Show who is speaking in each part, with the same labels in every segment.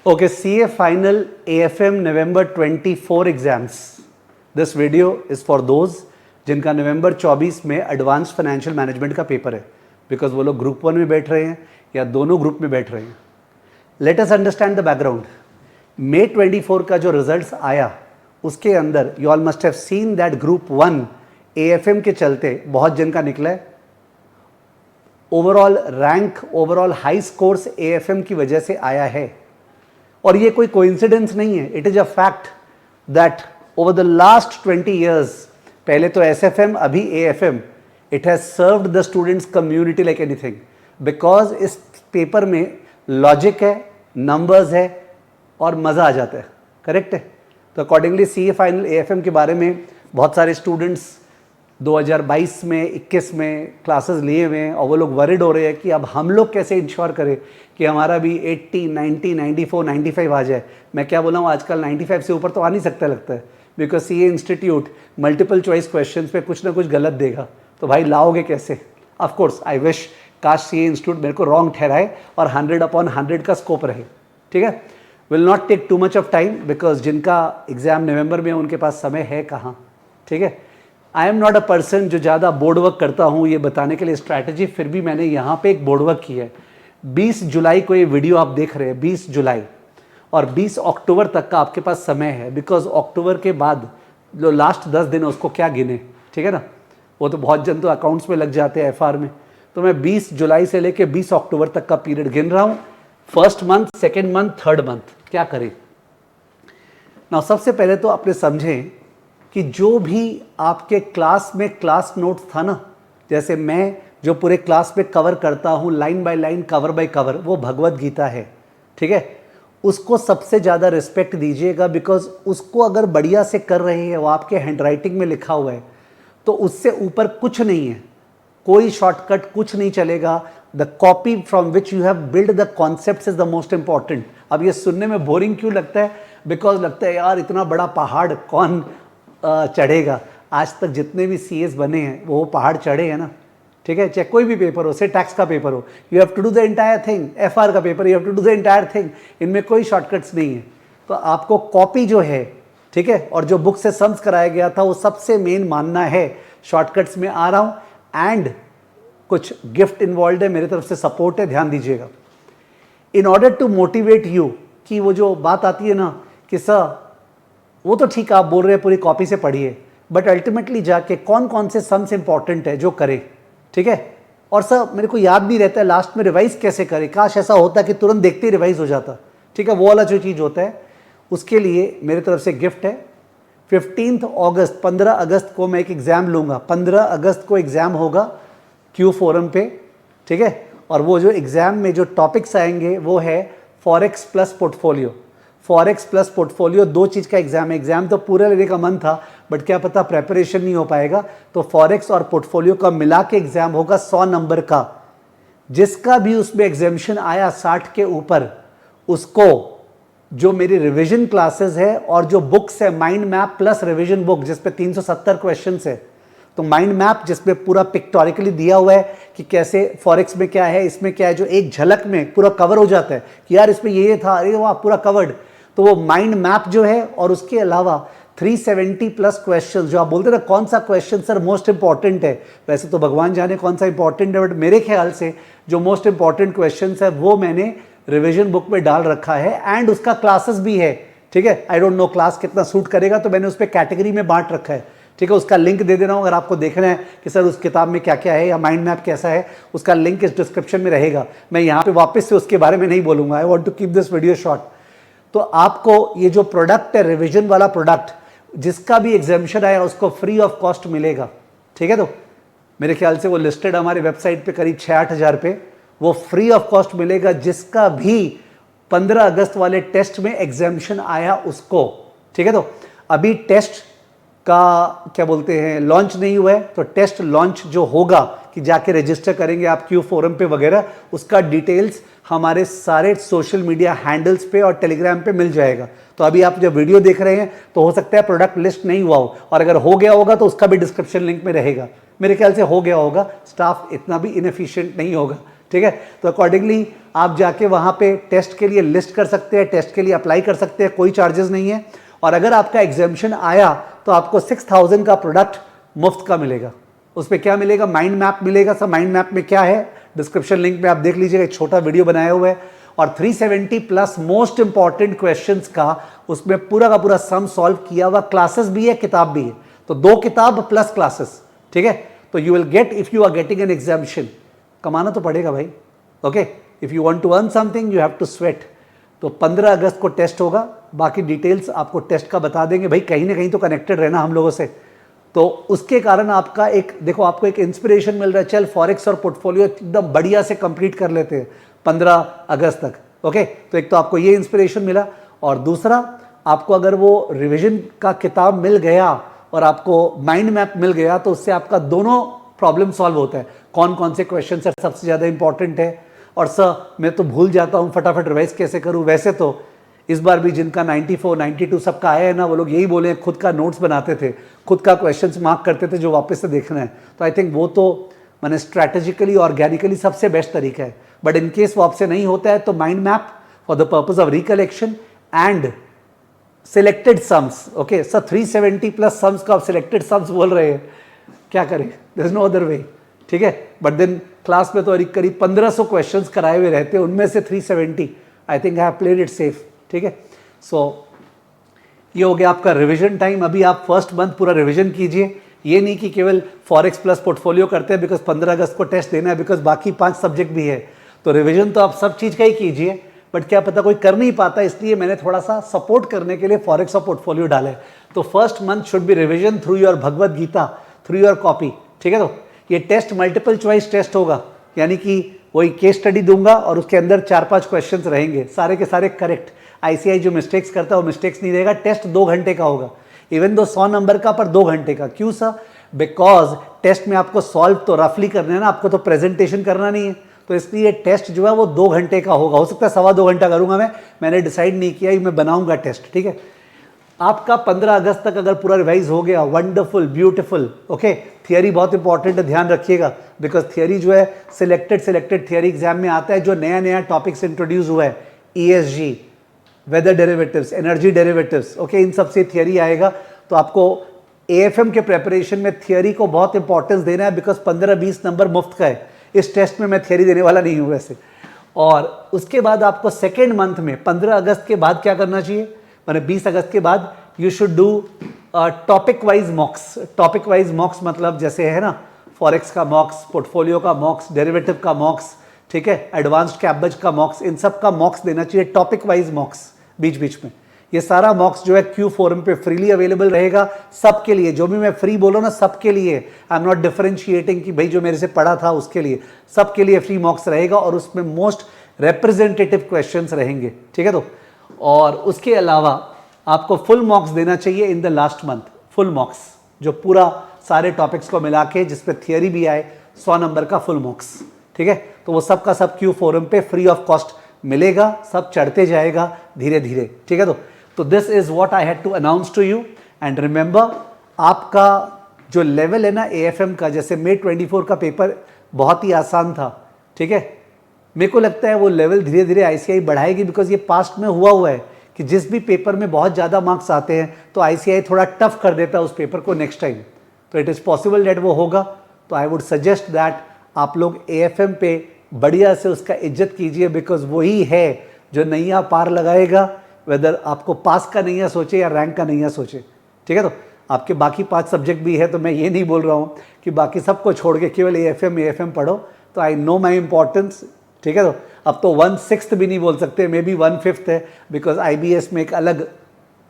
Speaker 1: Okay, CA final AFM November 24 exams. This video is for those जिनका नवंबर 24 में advance financial management का paper है, because वो लोग ग्रुप 1 में बैठ रहे हैं या दोनों ग्रुप में बैठ रहे हैं. Let us understand the background. May 24 का जो रिजल्ट्स आया उसके अंदर you all must have seen that group 1 AFM के चलते बहुत जन का निकला है. Overall rank, overall high scores AFM की वजह से आया है. और ये कोई कोइंसिडेंस नहीं है. It is a fact that over the last 20 years, पहले तो SFM अभी AFM, it has served the students community like anything. Because इस पेपर में लॉजिक है, नंबर्स है और मज़ा आ जाता है. करेक्ट है. तो अकॉर्डिंगली CA फाइनल AFM के बारे में बहुत सारे स्टूडेंट्स 2022 में 21 में क्लासेस लिए हुए हैं और वो लोग वरिड हो रहे हैं कि अब हम लोग कैसे इंश्योर करें कि हमारा भी 80, 90, 94, 95 आ जाए. मैं क्या बोला हूँ, आजकल 95 से ऊपर तो आ नहीं सकता लगता है, because CA institute multiple choice questions पे कुछ ना कुछ गलत देगा. तो भाई लाओगे कैसे? ऑफ कोर्स आई विश काश CA इंस्टीट्यूट मेरे को रॉन्ग ठहराए और 100/100 का स्कोप रहे. ठीक है. Will not take too much of time because जिनका एग्जाम नवंबर में उनके पास समय है कहाँ. ठीक है. I am not a person जो ज़्यादा बोर्ड वर्क करता हूँ ये बताने के लिए स्ट्रैटेजी, फिर भी मैंने यहाँ पे एक बोर्ड वर्क की है. 20 जुलाई को ये वीडियो आप देख रहे हैं, 20 जुलाई, और 20 अक्टूबर तक का आपके पास समय है. बिकॉज अक्टूबर के बाद जो लास्ट 10 दिन है उसको क्या गिने. ठीक है ना. वो तो बहुत जन तो अकाउंट्स में लग जाते हैं FR में. तो मैं 20 जुलाई से लेकर 20 अक्टूबर तक का पीरियड गिन रहा हूँ. First month, second month, third month क्या करें ना. सबसे पहले तो आपने समझें कि जो भी आपके क्लास में क्लास नोट्स था ना, जैसे मैं जो पूरे क्लास में कवर करता हूँ line by line, cover by cover, वो भगवत गीता है. ठीक है. उसको सबसे ज़्यादा रिस्पेक्ट दीजिएगा बिकॉज उसको अगर बढ़िया से कर रहे हैं, वो आपके हैंडराइटिंग में लिखा हुआ है, तो उससे ऊपर कुछ नहीं है. कोई शॉर्टकट कुछ नहीं चलेगा. The copy from which you have build the concept is the most important. अब ये सुनने में बोरिंग क्यों लगता है? बिकॉज लगता है यार इतना बड़ा पहाड़ कौन चढ़ेगा. आज तक जितने भी CS बने हैं वो पहाड़ चढ़े हैं ना. ठीक है. चाहे कोई भी पेपर हो, से टैक्स का पेपर हो, you have to do the entire thing. FR का paper, you have to do the entire thing. इनमें कोई शॉर्टकट्स नहीं है. तो आपको कॉपी जो है, ठीक है, और जो बुक से सम्स कराया गया था वो सबसे मेन मानना है. शॉर्टकट्स में आ रहा हूँ एंड कुछ गिफ्ट इन्वॉल्व है, मेरी तरफ से सपोर्ट है, ध्यान दीजिएगा. In order to motivate you, कि वो जो बात आती है ना कि सर वो तो ठीक है आप बोल रहे हैं पूरी कॉपी से पढ़िए, बट अल्टीमेटली जाके कौन कौन से सम्स इंपॉर्टेंट है जो करे. ठीक है. और सर मेरे को याद नहीं रहता है लास्ट में रिवाइज कैसे करे. काश ऐसा होता कि तुरंत देखते ही रिवाइज हो जाता. ठीक है. वो वाला जो चीज़ होता है उसके लिए मेरी तरफ से गिफ्ट है. 15 अगस्त, 15 अगस्त को मैं एक एग्ज़ाम लूँगा. 15 अगस्त को एग्ज़ाम होगा Q फोरम पे. ठीक है. और वो जो एग्ज़ाम में जो टॉपिक्स आएंगे वो है forex plus portfolio. Forex plus portfolio 2 चीज़ का एग्जाम है. एग्जाम तो पूरा लेने का मन था बट क्या पता प्रेपरेशन नहीं हो पाएगा. तो फॉरेक्स और पोर्टफोलियो का मिला के एग्जाम होगा 100 नंबर का. जिसका भी उसमें एग्जामिशन आया 60 के ऊपर, उसको जो मेरी रिवीजन क्लासेस है और जो बुक्स है mind map plus revision book जिसपे 370 क्वेश्चन है. तो माइंड मैप जिसमें पूरा पिक्टोरिकली दिया हुआ है कि कैसे फॉरेक्स में क्या है, इसमें क्या है, जो एक झलक में पूरा कवर हो जाता है कि यार इसमें ये था, अरे वाह पूरा कवर्ड. तो वो माइंड मैप जो है, और उसके अलावा 370 प्लस क्वेश्चंस. जो आप बोलते हैं ना कौन सा क्वेश्चन सर मोस्ट इंपॉर्टेंट है, वैसे तो भगवान जाने कौन सा इंपॉर्टेंट है, बट मेरे ख्याल से जो मोस्ट इंपॉर्टेंट क्वेश्चंस है वो मैंने रिवीजन बुक में डाल रखा है एंड उसका क्लासेस भी है. ठीक है. आई डोंट नो क्लास कितना सूट करेगा, तो मैंने उस पर कैटेगरी में बांट रखा है. ठीक है. उसका लिंक दे दे रहा हूँ. अगर आपको देखना है कि सर उस किताब में क्या क्या है या माइंड मैप कैसा है, उसका लिंक इस डिस्क्रिप्शन में रहेगा. मैं यहाँ पे वापस से उसके बारे में नहीं बोलूँगा. I want to keep this video short. तो आपको ये जो प्रोडक्ट है रिवीजन वाला प्रोडक्ट, जिसका भी एग्जामिशन आया उसको फ्री ऑफ कॉस्ट मिलेगा. ठीक है. तो मेरे ख्याल से वो लिस्टेड हमारे वेबसाइट पे करीब 6-8 हज़ार पे वो फ्री ऑफ कॉस्ट मिलेगा. जिसका भी 15 अगस्त वाले टेस्ट में एग्जामिशन आया उसको. ठीक है. तो अभी टेस्ट का क्या बोलते हैं लॉन्च नहीं हुआ है, तो टेस्ट लॉन्च जो होगा कि जाके रजिस्टर करेंगे आप Q फोरम पे वगैरह, उसका डिटेल्स हमारे सारे सोशल मीडिया हैंडल्स पे और टेलीग्राम पे मिल जाएगा. तो अभी आप जब वीडियो देख रहे हैं तो हो सकता है प्रोडक्ट लिस्ट नहीं हुआ हो, और अगर हो गया होगा तो उसका भी डिस्क्रिप्शन लिंक में रहेगा. मेरे ख्याल से हो गया होगा. स्टाफ इतना भी इनएफिशिएंट नहीं होगा. ठीक है। तो अकॉर्डिंगली आप जाके वहाँ पे टेस्ट के लिए लिस्ट कर सकते हैं, टेस्ट के लिए अप्लाई कर सकते हैं, कोई चार्जेस नहीं है। और अगर आपका एग्जामिशन आया तो आपको 6000 का प्रोडक्ट मुफ्त का मिलेगा। उसमें क्या मिलेगा? माइंड मैप मिलेगा। सब माइंड मैप में क्या है डिस्क्रिप्शन लिंक में आप देख लीजिएगा, एक छोटा वीडियो बनाया हुआ है। और 370 प्लस मोस्ट इंपॉर्टेंट क्वेश्चंस का उसमें पूरा का पूरा सम सॉल्व किया हुआ, क्लासेस भी है, किताब भी है। तो 2 किताब प्लस क्लासेस, ठीक है। तो you will get, if you are getting an examination, कमाना तो पड़ेगा भाई, okay. If you want to earn something you have to sweat. तो 15 अगस्त को टेस्ट होगा, बाकी डिटेल्स आपको टेस्ट का बता देंगे। भाई कहीं ना कहीं तो कनेक्टेड रहना हम लोगों से, तो उसके कारण आपका एक देखो, आपको एक इंस्पिरेशन मिल रहा है, चल फॉरेक्स और पोर्टफोलियो एकदम बढ़िया से कंप्लीट कर लेते हैं 15 अगस्त तक, ओके। तो एक तो आपको ये इंस्पिरेशन मिला, और दूसरा आपको अगर वो रिवीजन का किताब मिल गया और आपको माइंड मैप मिल गया तो उससे आपका दोनों प्रॉब्लम सॉल्व होता है। कौन कौन से क्वेश्चन सर सबसे ज़्यादा इंपॉर्टेंट है, और सर मैं तो भूल जाता हूँ, फटाफट रिवाइज कैसे करूँ। वैसे तो इस बार भी जिनका 94, 92 सबका आया है ना, वो लोग यही बोले खुद का नोट्स बनाते थे, खुद का क्वेश्चंस मार्क करते थे जो वापस से देखना है। तो आई थिंक वो तो मैंने स्ट्रैटेजिकली ऑर्गेनिकली सबसे बेस्ट तरीका है। बट इन केस वो आपसे नहीं होता है तो mind map for the purpose of recollection and selected sums, okay. Sir 370 plus sums का आप सिलेक्टेड सम्स बोल रहे हैं, क्या करें, there is no other way, ठीक है। बट देन क्लास में तो करीब 1500 क्वेश्चंस कराए हुए रहते हैं, उनमें से 370 I think I have played it safe, ठीक है। सो ये हो गया आपका रिवीजन टाइम। अभी आप फर्स्ट मंथ पूरा रिवीजन कीजिए, ये नहीं कि केवल फॉरेक्स प्लस पोर्टफोलियो करते हैं बिकॉज 15 अगस्त को टेस्ट देना है, बिकॉज बाकी 5 सब्जेक्ट भी है। तो रिवीजन तो आप सब चीज़ का ही कीजिए, बट क्या पता कोई कर नहीं पाता, इसलिए मैंने थोड़ा सा सपोर्ट करने के लिए फॉरेक्स और पोर्टफोलियो डाले। तो first month should be revision through your Bhagavad Gita, through your copy, ठीक है। तो ये टेस्ट मल्टीपल चॉइस टेस्ट होगा, यानी कि वही केस स्टडी दूंगा और उसके अंदर 4-5 क्वेश्चंस रहेंगे, सारे के सारे करेक्ट। आईसीआई जो मिस्टेक्स करता है वो मिस्टेक्स नहीं देगा। टेस्ट 2 घंटे का होगा, इवन दो 100 नंबर का, पर 2 घंटे का। क्यों सर? बिकॉज टेस्ट में आपको सॉल्व तो रफली करना है ना, आपको तो प्रेजेंटेशन करना नहीं है। तो इसलिए टेस्ट जो है वो 2 घंटे का होगा, हो सकता है 1.25-2 घंटा करूंगा मैंने डिसाइड नहीं किया, मैं बनाऊंगा टेस्ट, ठीक है। आपका 15 अगस्त तक अगर पूरा रिवाइज हो गया, वंडरफुल, ब्यूटीफुल, ओके। थियरी बहुत इंपॉर्टेंट है, ध्यान रखिएगा, बिकॉज थियरी जो है सिलेक्टेड थियरी एग्जाम में आता है। जो नया नया टॉपिक्स इंट्रोड्यूस हुआ है, ESG, weather derivatives, energy derivatives, okay, इन सब से थियरी आएगा। तो आपको AFM के प्रेपरेशन में थियरी को बहुत इंपॉर्टेंस देना है, बिकॉज 15-20 नंबर मुफ्त का है। इस टेस्ट में मैं थियरी देने वाला नहीं हूँ वैसे। और उसके बाद आपको सेकेंड मंथ में 15 अगस्त के बाद क्या करना चाहिए, मैंने 20 अगस्त के बाद you should do topic wise मॉक्स। Topic wise मॉक्स मतलब जैसे है ना, फॉरेक्स का मॉक्स, पोर्टफोलियो का मॉक्स, डेरिवेटिव का मॉक्स, ठीक है, एडवांस्ड कैबेज का मॉक्स, इन सब का मॉक्स देना चाहिए, टॉपिक वाइज मॉक्स बीच बीच में। ये सारा मॉक्स जो है क्यू फोरम पे फ्रीली अवेलेबल रहेगा सबके लिए। जो भी मैं फ्री बोलो ना, सबके लिए, आई एम नॉट डिफरेंशिएटिंग कि भाई जो मेरे से पढ़ा था उसके लिए, सबके लिए फ्री मॉक्स रहेगा, और उसमें मोस्ट रिप्रेजेंटेटिव क्वेश्चंस रहेंगे, ठीक है। तो और उसके अलावा आपको फुल मॉक्स देना चाहिए in the last month, full मॉक्स जो पूरा सारे टॉपिक्स को मिला के जिसपे थियरी भी आए, 100 नंबर का फुल मॉक्स, ठीक है। तो वो सब का सब क्यू फोरम पे फ्री ऑफ कॉस्ट मिलेगा, सब चढ़ते जाएगा धीरे धीरे, ठीक है। तो this is what I had to announce to you. And remember, आपका जो लेवल है ना AFM का, जैसे May 24 का पेपर बहुत ही आसान था, ठीक है। मेरे को लगता है वो लेवल धीरे धीरे ICAI बढ़ाएगी, बिकॉज ये पास्ट में हुआ है कि जिस भी पेपर में बहुत ज़्यादा मार्क्स आते हैं तो ICAI थोड़ा टफ कर देता है उस पेपर को नेक्स्ट टाइम। तो इट इज़ पॉसिबल डेट वो होगा। तो आई वुड सजेस्ट दैट आप लोग AFM पे बढ़िया से उसका इज्जत कीजिए, बिकॉज वही है जो नैया पार लगाएगा, वेदर आपको पास का नैया सोचे या रैंक का नैया सोचे, ठीक है। तो आपके बाकी 5 सब्जेक्ट भी है, तो मैं ये नहीं बोल रहा हूँ कि बाकी सबको छोड़ के केवल AFM पढ़ो। तो आई नो माई इंपॉर्टेंस, ठीक है। तो अब तो 1/6 भी नहीं बोल सकते, मे बी 1/5 है, बिकॉज IBS में एक अलग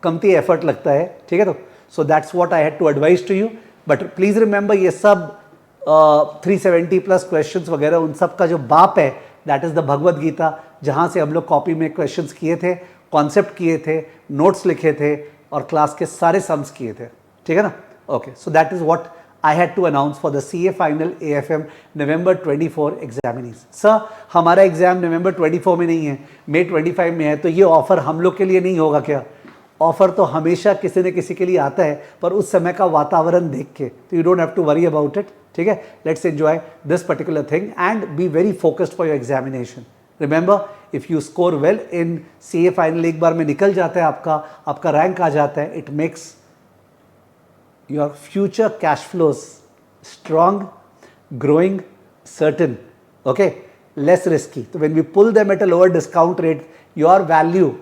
Speaker 1: कमती एफर्ट लगता है, ठीक है। तो so that's what I had to advise to you. But please remember, ये सब 370 प्लस क्वेश्चंस वगैरह उन सब का जो बाप है, that is the Bhagavad Gita, जहाँ से हम लोग कॉपी में क्वेश्चंस किए थे, कॉन्सेप्ट किए थे, नोट्स लिखे थे और क्लास के सारे सम्स किए थे, ठीक है ना। Okay, so that is what I had to announce for the CA final AFM November 24 examinees. Sir, हमारा एग्जाम नवंबर 24 में नहीं है, May 25 में है, तो ये ऑफर हम लोग के लिए नहीं होगा क्या? ऑफर तो हमेशा किसी न किसी के लिए आता है, पर उस समय का वातावरण देख के, तो you don't have to worry about it, ठीक है, let's enjoy this particular thing and be very focused for your examination. Remember, if you score well in CA final, एक बार में निकल जाता है आपका रैंक आ जाता है, it makes your future cash flows strong, growing, certain, okay, less risky. So when we pull them at a lower discount rate, your value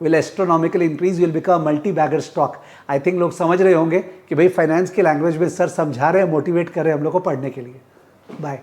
Speaker 1: will astronomically increase. You will become a multi-bagger stock. I think लोग समझ रहे होंगे कि भाई finance की language में sir समझा रहे हैं, मोटिवेट कर रहे हैं हम लोग को पढ़ने के लिए. बाय.